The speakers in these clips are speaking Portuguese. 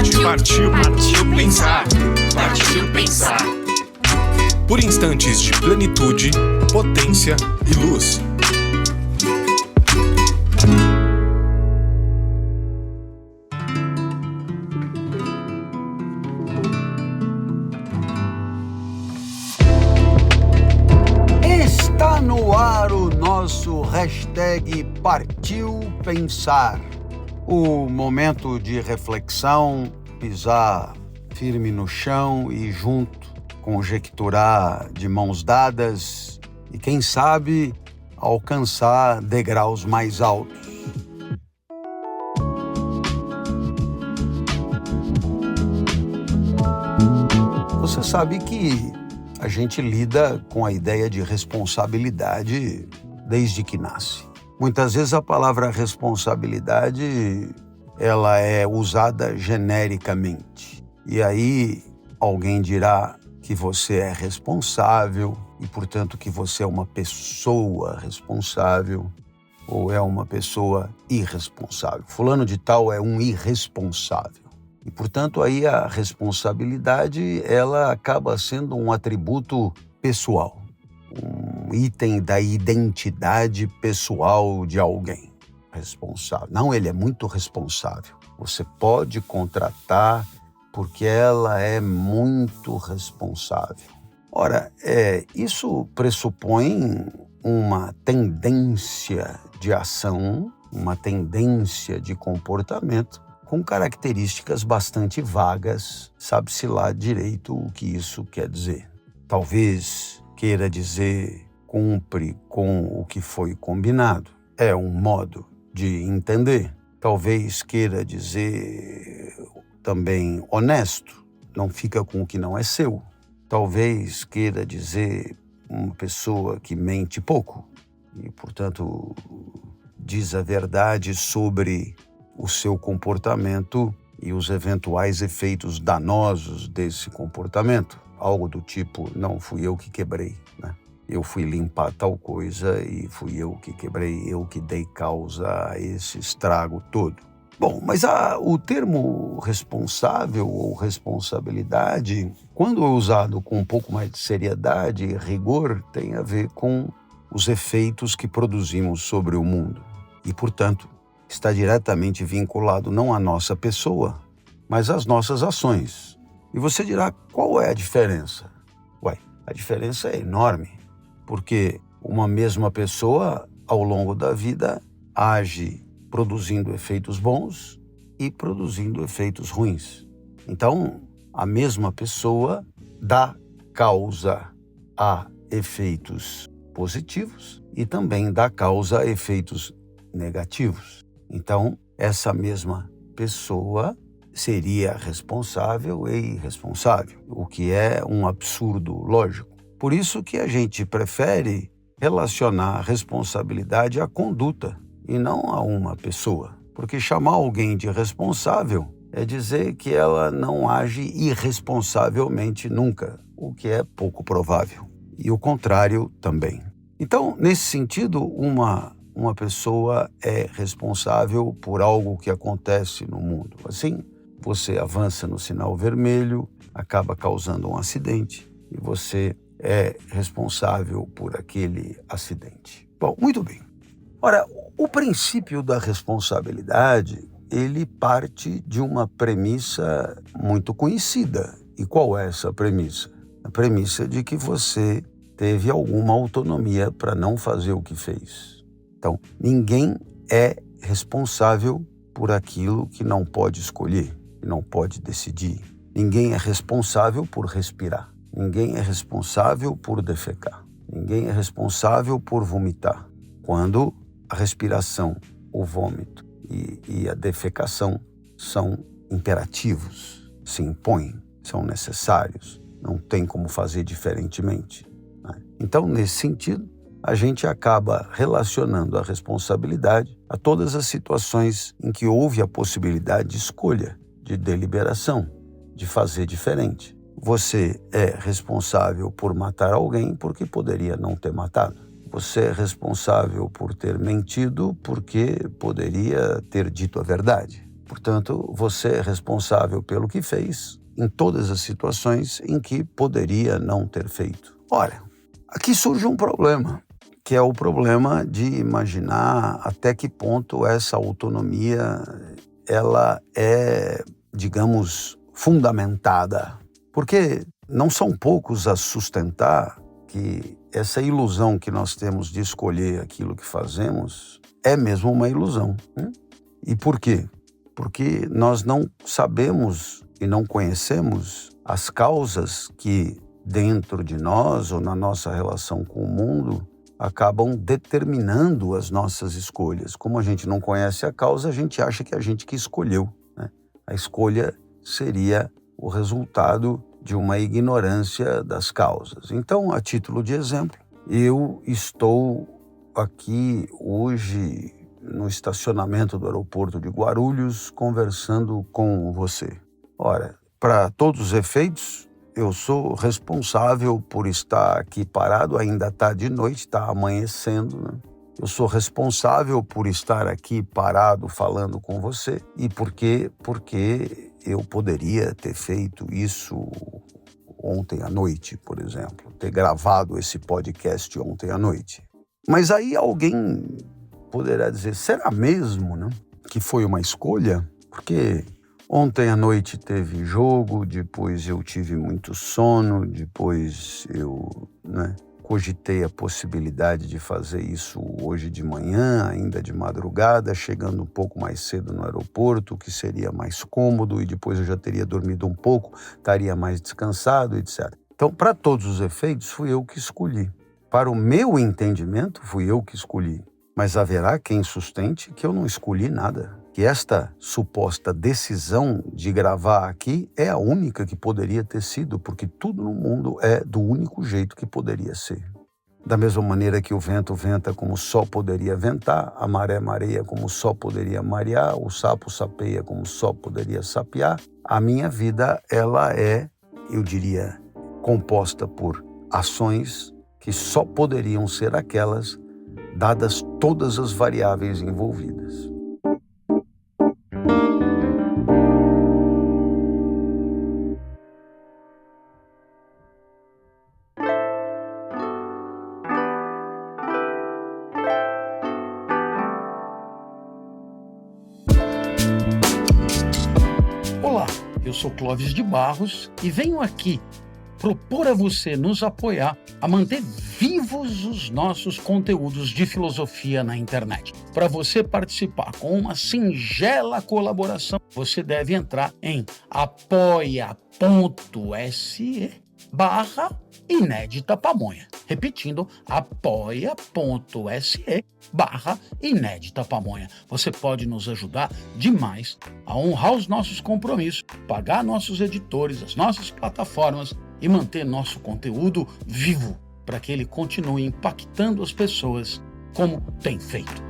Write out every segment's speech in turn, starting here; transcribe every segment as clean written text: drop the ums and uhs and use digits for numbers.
Partiu pensar. Partiu pensar. Por instantes de plenitude, potência e luz. Está no ar o nosso hashtag Partiu Pensar. O momento de reflexão, pisar firme no chão e junto conjecturar de mãos dadas e, quem sabe, alcançar degraus mais altos. Você sabe que a gente lida com a ideia de responsabilidade desde que nasce. Muitas vezes a palavra responsabilidade, ela é usada genericamente. E aí alguém dirá que você é responsável e, portanto, que você é uma pessoa responsável ou é uma pessoa irresponsável. Fulano de tal é um irresponsável. E, portanto, aí a responsabilidade, ela acaba sendo um atributo pessoal, um item da identidade pessoal de alguém responsável. Não, ele é muito responsável. Você pode contratar porque ela é muito responsável. Ora, isso pressupõe uma tendência de ação, uma tendência de comportamento com características bastante vagas, sabe-se lá direito o que isso quer dizer. Talvez queira dizer cumpre com o que foi combinado. É um modo de entender. Talvez queira dizer também honesto, não fica com o que não é seu. Talvez queira dizer uma pessoa que mente pouco e, portanto, diz a verdade sobre o seu comportamento e os eventuais efeitos danosos desse comportamento. Algo do tipo, não fui eu que quebrei, né? Eu fui limpar tal coisa e fui eu que quebrei, eu que dei causa a esse estrago todo. Bom, mas o termo responsável ou responsabilidade, quando é usado com um pouco mais de seriedade e rigor, tem a ver com os efeitos que produzimos sobre o mundo. E, portanto, está diretamente vinculado não à nossa pessoa, mas às nossas ações. E você dirá, qual é a diferença? A diferença é enorme, porque uma mesma pessoa, ao longo da vida, age produzindo efeitos bons e produzindo efeitos ruins. Então, a mesma pessoa dá causa a efeitos positivos e também dá causa a efeitos negativos. Então, essa mesma pessoa seria responsável e irresponsável, o que é um absurdo lógico. Por isso que a gente prefere relacionar a responsabilidade à conduta e não a uma pessoa. Porque chamar alguém de responsável é dizer que ela não age irresponsavelmente nunca, o que é pouco provável. E o contrário também. Então, nesse sentido, uma pessoa é responsável por algo que acontece no mundo. Assim, você avança no sinal vermelho, acaba causando um acidente e você é responsável por aquele acidente. Bom, muito bem. Ora, o princípio da responsabilidade, ele parte de uma premissa muito conhecida. E qual é essa premissa? A premissa de que você teve alguma autonomia para não fazer o que fez. Então, ninguém é responsável por aquilo que não pode escolher, que não pode decidir. Ninguém é responsável por respirar. Ninguém é responsável por defecar. Ninguém é responsável por vomitar. Quando a respiração, o vômito e a defecação são imperativos, se impõem, são necessários, não tem como fazer diferentemente, né? Então, nesse sentido, a gente acaba relacionando a responsabilidade a todas as situações em que houve a possibilidade de escolha, de deliberação, de fazer diferente. Você é responsável por matar alguém porque poderia não ter matado. Você é responsável por ter mentido porque poderia ter dito a verdade. Portanto, você é responsável pelo que fez em todas as situações em que poderia não ter feito. Ora, aqui surge um problema, que é o problema de imaginar até que ponto essa autonomia ela é, digamos, fundamentada. Porque não são poucos a sustentar que essa ilusão que nós temos de escolher aquilo que fazemos é mesmo uma ilusão. E por quê? Porque nós não sabemos e não conhecemos as causas que dentro de nós ou na nossa relação com o mundo acabam determinando as nossas escolhas. Como a gente não conhece a causa, a gente acha que a gente que escolheu, né? A escolha seria o resultado de uma ignorância das causas. Então, a título de exemplo, eu estou aqui hoje no estacionamento do aeroporto de Guarulhos conversando com você. Ora, para todos os efeitos, eu sou responsável por estar aqui parado, ainda está de noite, está amanhecendo, né? Eu sou responsável por estar aqui parado falando com você. E por quê? Porque eu poderia ter feito isso ontem à noite, por exemplo, ter gravado esse podcast ontem à noite. Mas aí alguém poderá dizer, será mesmo, né, que foi uma escolha? Porque ontem à noite teve jogo, depois eu tive muito sono, depois eu, cogitei a possibilidade de fazer isso hoje de manhã, ainda de madrugada, chegando um pouco mais cedo no aeroporto, que seria mais cômodo, e depois eu já teria dormido um pouco, estaria mais descansado, etc. Então, para todos os efeitos, fui eu que escolhi. Para o meu entendimento, fui eu que escolhi. Mas haverá quem sustente que eu não escolhi nada. Que esta suposta decisão de gravar aqui é a única que poderia ter sido, porque tudo no mundo é do único jeito que poderia ser. Da mesma maneira que o vento venta como só poderia ventar, a maré mareia como só poderia marear, o sapo sapeia como só poderia sapear, a minha vida, ela é, eu diria, composta por ações que só poderiam ser aquelas, dadas todas as variáveis envolvidas. Olá, eu sou Clóvis de Barros e venho aqui propor a você nos apoiar a manter vivos os nossos conteúdos de filosofia na internet. Para você participar com uma singela colaboração, você deve entrar em apoia.se/Inédita Pamonha. Repetindo, apoia.se/Inédita Pamonha. Você pode nos ajudar demais a honrar os nossos compromissos, pagar nossos editores, as nossas plataformas e manter nosso conteúdo vivo para que ele continue impactando as pessoas como tem feito.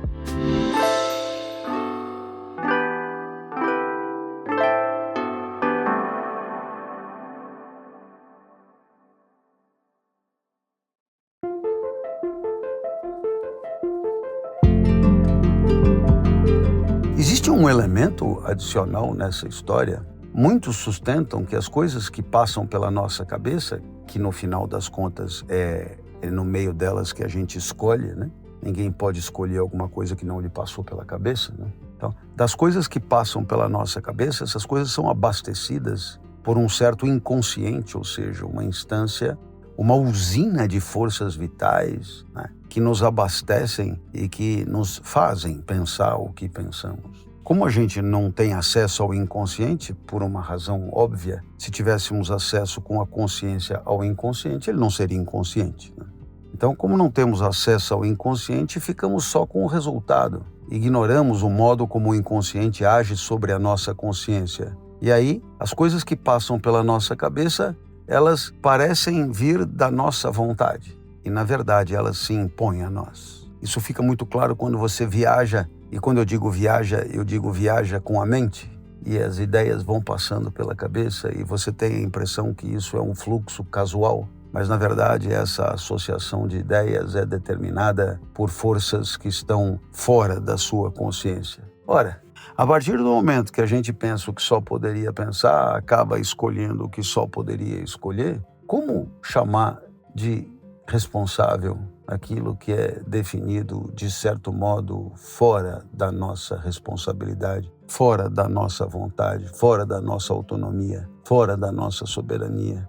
Existe um elemento adicional nessa história. Muitos sustentam que as coisas que passam pela nossa cabeça, que no final das contas é no meio delas que a gente escolhe, né? Ninguém pode escolher alguma coisa que não lhe passou pela cabeça, né? Então, das coisas que passam pela nossa cabeça, essas coisas são abastecidas por um certo inconsciente, ou seja, uma instância, uma usina de forças vitais, né, que nos abastecem e que nos fazem pensar o que pensamos. Como a gente não tem acesso ao inconsciente, por uma razão óbvia, se tivéssemos acesso com a consciência ao inconsciente, ele não seria inconsciente, né? Então, como não temos acesso ao inconsciente, ficamos só com o resultado. Ignoramos o modo como o inconsciente age sobre a nossa consciência. E aí, as coisas que passam pela nossa cabeça, elas parecem vir da nossa vontade. E, na verdade, elas se impõem a nós. Isso fica muito claro quando você viaja. E quando eu digo viaja com a mente. E as ideias vão passando pela cabeça e você tem a impressão que isso é um fluxo casual. Mas, na verdade, essa associação de ideias é determinada por forças que estão fora da sua consciência. Ora, A partir do momento que a gente pensa o que só poderia pensar, acaba escolhendo o que só poderia escolher, como chamar de responsável aquilo que é definido, de certo modo, fora da nossa responsabilidade, fora da nossa vontade, fora da nossa autonomia, fora da nossa soberania?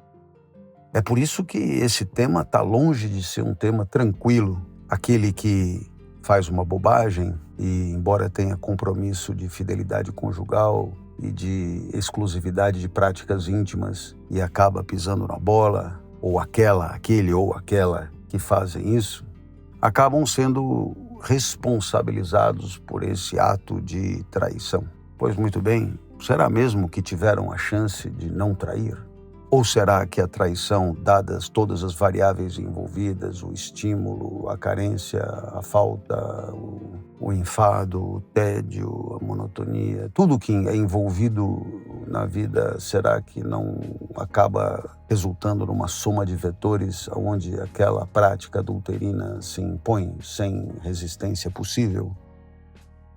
É por isso que esse tema está longe de ser um tema tranquilo. Aquele que faz uma bobagem e, embora tenha compromisso de fidelidade conjugal e de exclusividade de práticas íntimas e acaba pisando na bola, ou aquele ou aquela que fazem isso, acabam sendo responsabilizados por esse ato de traição. Pois muito bem, será mesmo que tiveram a chance de não trair? Ou será que a traição, dadas todas as variáveis envolvidas, o estímulo, a carência, a falta, o enfado, o tédio, a monotonia, tudo que é envolvido na vida, será que não acaba resultando numa soma de vetores onde aquela prática adulterina se impõe sem resistência possível?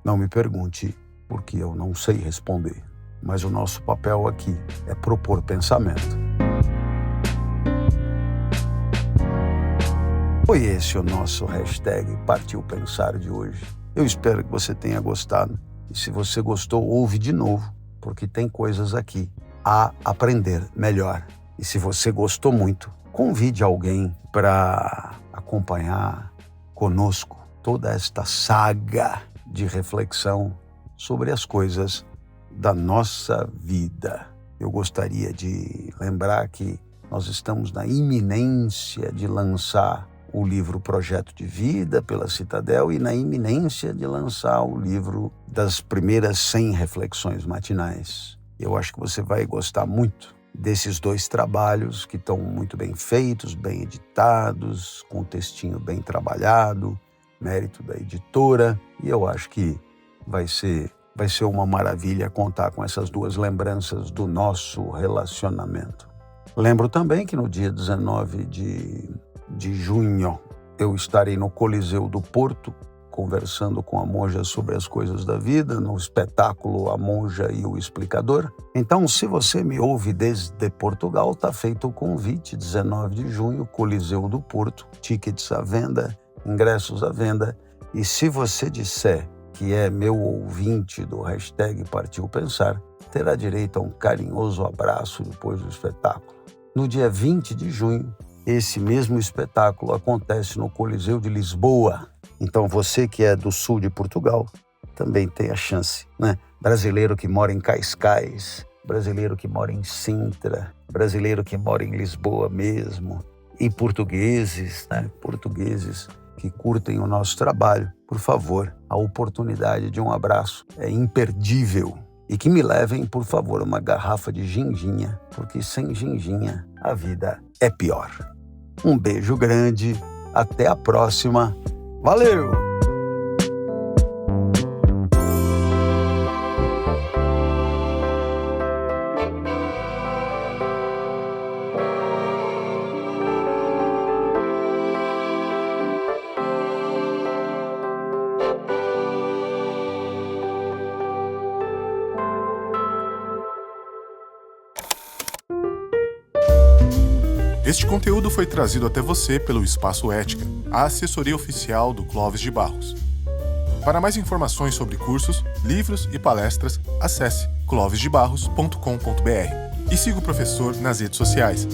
Não me pergunte, porque eu não sei responder. Mas o nosso papel aqui é propor pensamento. Foi esse o nosso hashtag Partiu Pensar de hoje. Eu espero que você tenha gostado. E se você gostou, ouve de novo, porque tem coisas aqui a aprender melhor. E se você gostou muito, convide alguém para acompanhar conosco toda esta saga de reflexão sobre as coisas da nossa vida. Eu gostaria de lembrar que nós estamos na iminência de lançar o livro Projeto de Vida pela Citadel e na iminência de lançar o livro das primeiras 100 reflexões matinais. Eu acho que você vai gostar muito desses dois trabalhos que estão muito bem feitos, bem editados, com um textinho bem trabalhado, mérito da editora, e eu acho que vai ser uma maravilha contar com essas duas lembranças do nosso relacionamento. Lembro também que no dia 19 de junho eu estarei no Coliseu do Porto, conversando com a monja sobre as coisas da vida, no espetáculo A Monja e o Explicador. Então, se você me ouve desde Portugal, está feito o convite, 19 de junho, Coliseu do Porto, tickets à venda, ingressos à venda. E se você disser que é meu ouvinte do hashtag Partiu Pensar, terá direito a um carinhoso abraço depois do espetáculo. No dia 20 de junho, esse mesmo espetáculo acontece no Coliseu de Lisboa. Então você que é do sul de Portugal também tem a chance, né? Brasileiro que mora em Cascais, brasileiro que mora em Sintra, brasileiro que mora em Lisboa mesmo, e portugueses, né? Portugueses que curtem o nosso trabalho, por favor, a oportunidade de um abraço é imperdível. E que me levem, por favor, uma garrafa de ginginha, porque sem ginginha a vida é pior. Um beijo grande, até a próxima. Valeu! Este conteúdo foi trazido até você pelo Espaço Ética, a assessoria oficial do Clóvis de Barros. Para mais informações sobre cursos, livros e palestras, acesse clovisdebarros.com.br e siga o professor nas redes sociais.